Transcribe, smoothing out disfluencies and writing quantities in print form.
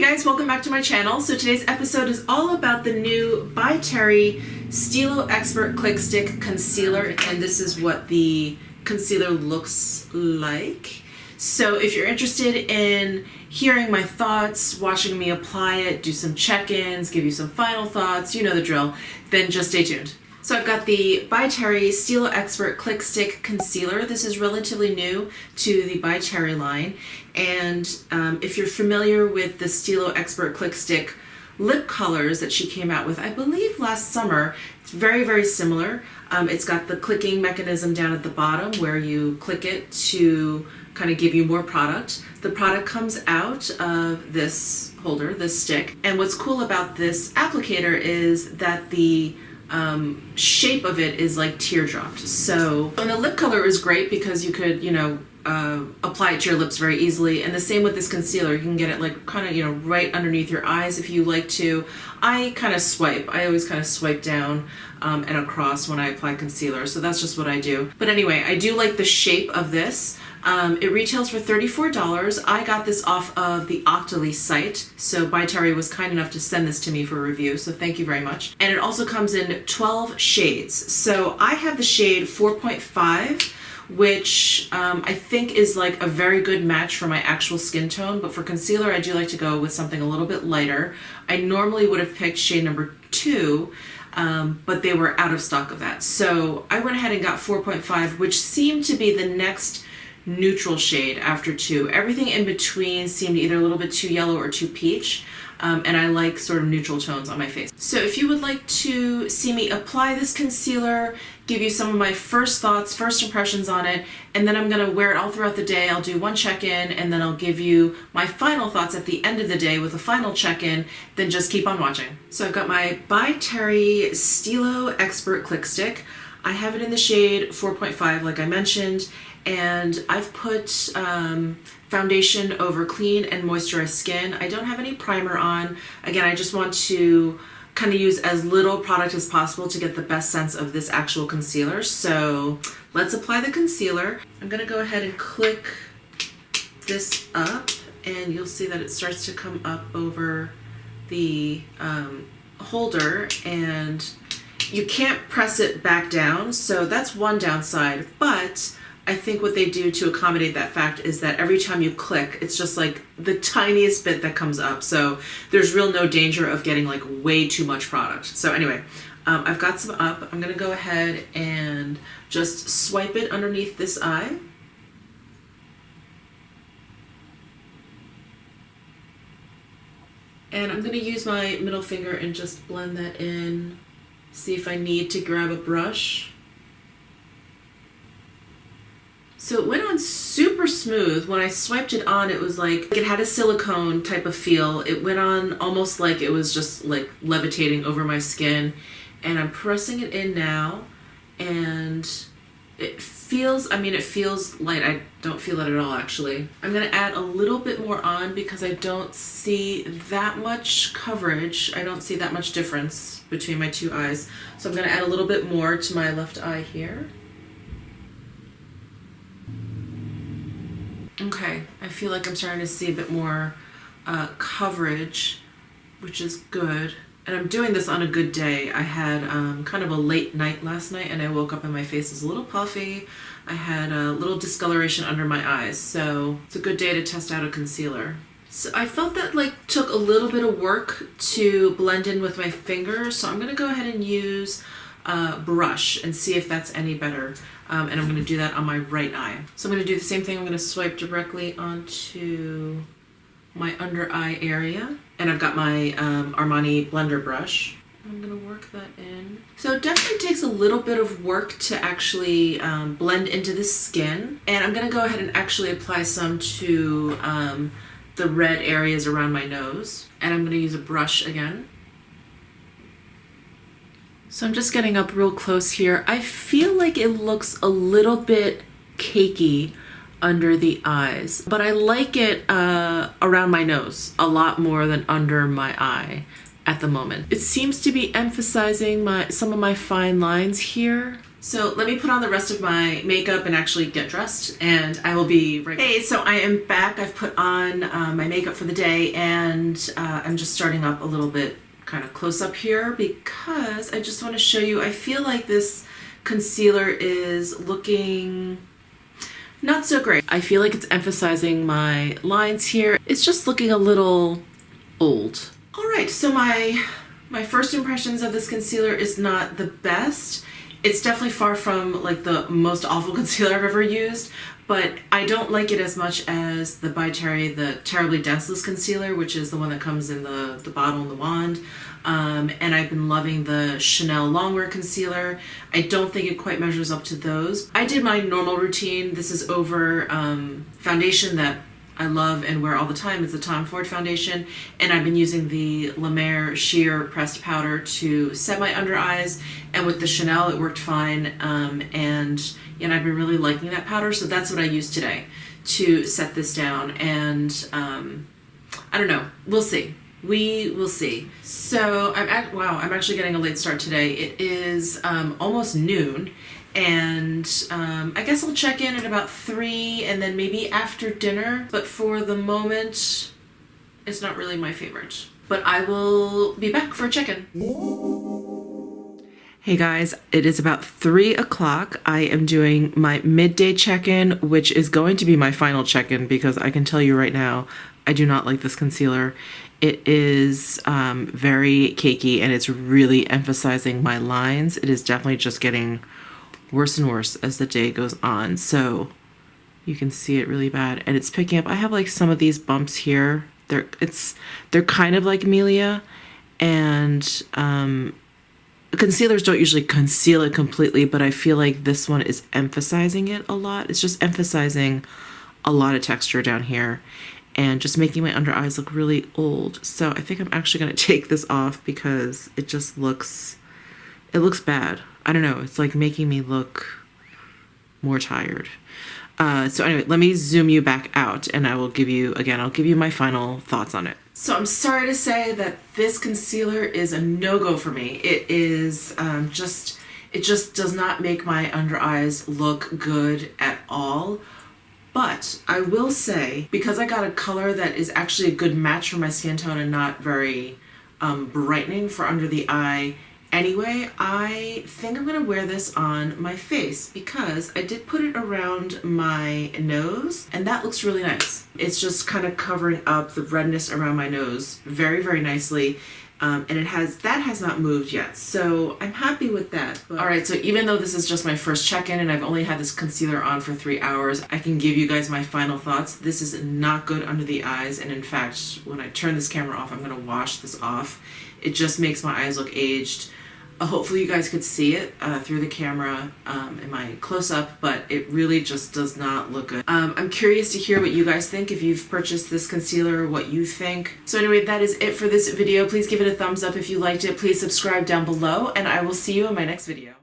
guys, welcome back to my channel. So today's episode is all about the new by Terry Stylo-Expert Click Stick Concealer, and this is what the concealer looks like. So if you're interested in hearing my thoughts, watching me apply it, do some check-ins, give you some final thoughts, you know the drill, then just stay tuned. So I've got the by Terry Stylo-Expert Click Stick Concealer. This is relatively new to the by Terry line. And if you're familiar with the Stylo-Expert Click Stick lip colors that she came out with, I believe last summer, it's very, very similar. It's got the clicking mechanism down at the bottom where you click it to kind of give you more product. The product comes out of this holder, this stick. And what's cool about this applicator is that the shape of it is like teardropped. So, and the lip color is great because you could, apply it to your lips very easily. And the same with this concealer. You can get it like kind of, right underneath your eyes if you like to. I kind of swipe. I always kind of swipe down and across when I apply concealer. So that's just what I do. But anyway, I do like the shape of this. It retails for $34. I got this off of the Octoly site, so by Terry was kind enough to send this to me for a review, so thank you very much. And it also comes in 12 shades. So I have the shade 4.5, which I think is like a very good match for my actual skin tone, but for concealer I do like to go with something a little bit lighter. I normally would have picked shade number 2, but they were out of stock of that. So I went ahead and got 4.5, which seemed to be the next neutral shade after 2. Everything in between seemed either a little bit too yellow or too peach, and I like sort of neutral tones on my face. So if you would like to see me apply this concealer, give you some of my first thoughts, first impressions on it, and then I'm going to wear it all throughout the day. I'll do one check-in, and then I'll give you my final thoughts at the end of the day with a final check-in, then just keep on watching. So I've got my by Terry Stylo-Expert Click Stick. I have it in the shade 4.5 like I mentioned, and I've put foundation over clean and moisturized skin. I don't have any primer on. Again, I just want to kind of use as little product as possible to get the best sense of this actual concealer. So let's apply the concealer. I'm gonna go ahead and click this up, and you'll see that it starts to come up over the holder, and you can't press it back down, so that's one downside. But I think what they do to accommodate that fact is that every time you click, it's just like the tiniest bit that comes up. So there's real no danger of getting like way too much product. So anyway, I've got some up. I'm gonna go ahead and just swipe it underneath this eye. And I'm gonna use my middle finger and just blend that in. See if I need to grab a brush. So it went on super smooth. When I swiped it on, it was like, it had a silicone type of feel. It went on almost like it was just like levitating over my skin. And I'm pressing it in now, and it feels, it feels light. I don't feel it at all, actually. I'm gonna add a little bit more on because I don't see that much coverage. I don't see that much difference between my two eyes. So I'm gonna add a little bit more to my left eye here. Okay, I feel like I'm starting to see a bit more coverage, which is good. And I'm doing this on a good day. I had kind of a late night last night, and I woke up and my face was a little puffy. I had a little discoloration under my eyes, so it's a good day to test out a concealer. So I felt that like took a little bit of work to blend in with my finger, so I'm gonna go ahead and use a brush and see if that's any better. And I'm gonna do that on my right eye. So I'm gonna do the same thing. I'm gonna swipe directly onto my under eye area. And I've got my Armani blender brush. I'm gonna work that in. So it definitely takes a little bit of work to actually blend into the skin. And I'm gonna go ahead and actually apply some to the red areas around my nose. And I'm gonna use a brush again. So I'm just getting up real close here. I feel like it looks a little bit cakey under the eyes, but I like it around my nose a lot more than under my eye at the moment. It seems to be emphasizing some of my fine lines here. So let me put on the rest of my makeup and actually get dressed, and I will be right back. Hey, so I am back. I've put on my makeup for the day, and I'm just starting up a little bit kind of close up here because I just want to show you, I feel like this concealer is looking not so great. I feel like it's emphasizing my lines here. It's just looking a little old. All right, so my first impressions of this concealer is not the best. It's definitely far from like the most awful concealer I've ever used, but I don't like it as much as the By Terry, the Terribly Denseless Concealer, which is the one that comes in the bottle and the wand. And I've been loving the Chanel Longwear Concealer. I don't think it quite measures up to those. I did my normal routine. This is over foundation that I love and wear all the time. It's the Tom Ford foundation, and I've been using the La Mer Sheer Pressed Powder to set my under eyes, and with the Chanel it worked fine, and I've been really liking that powder, so that's what I used today to set this down, and I don't know, we'll see. We will see. So I'm actually getting a late start today. It is almost noon, and I guess I'll check in at about 3 and then maybe after dinner, but for the moment it's not really my favorite. But I will be back for a check-in. Hey guys, it is about 3 o'clock. I am doing my midday check-in, which is going to be my final check-in because I can tell you right now, I do not like this concealer. It is very cakey and it's really emphasizing my lines. It is definitely just getting worse and worse as the day goes on. So you can see it really bad and it's picking up. I have like some of these bumps here. They're kind of like Amelia, and concealers don't usually conceal it completely, but I feel like this one is emphasizing it a lot. It's just emphasizing a lot of texture down here and just making my under eyes look really old. So I think I'm actually going to take this off because it just looks bad. I don't know. It's like making me look more tired. So anyway, let me zoom you back out and I'll give you my final thoughts on it. So I'm sorry to say that this concealer is a no-go for me. It is it just does not make my under eyes look good at all. But I will say, because I got a color that is actually a good match for my skin tone and not very brightening for under the eye anyway, I think I'm going to wear this on my face because I did put it around my nose and that looks really nice. It's just kind of covering up the redness around my nose very, very nicely. And that has not moved yet, so I'm happy with that. All right, so even though this is just my first check-in and I've only had this concealer on for 3 hours, I can give you guys my final thoughts. This is not good under the eyes, and in fact, when I turn this camera off, I'm gonna wash this off. It just makes my eyes look aged. Hopefully you guys could see it through the camera in my close-up, but it really just does not look good. I'm curious to hear what you guys think, if you've purchased this concealer, what you think. So anyway, that is it for this video. Please give it a thumbs up if you liked it. Please subscribe down below, and I will see you in my next video.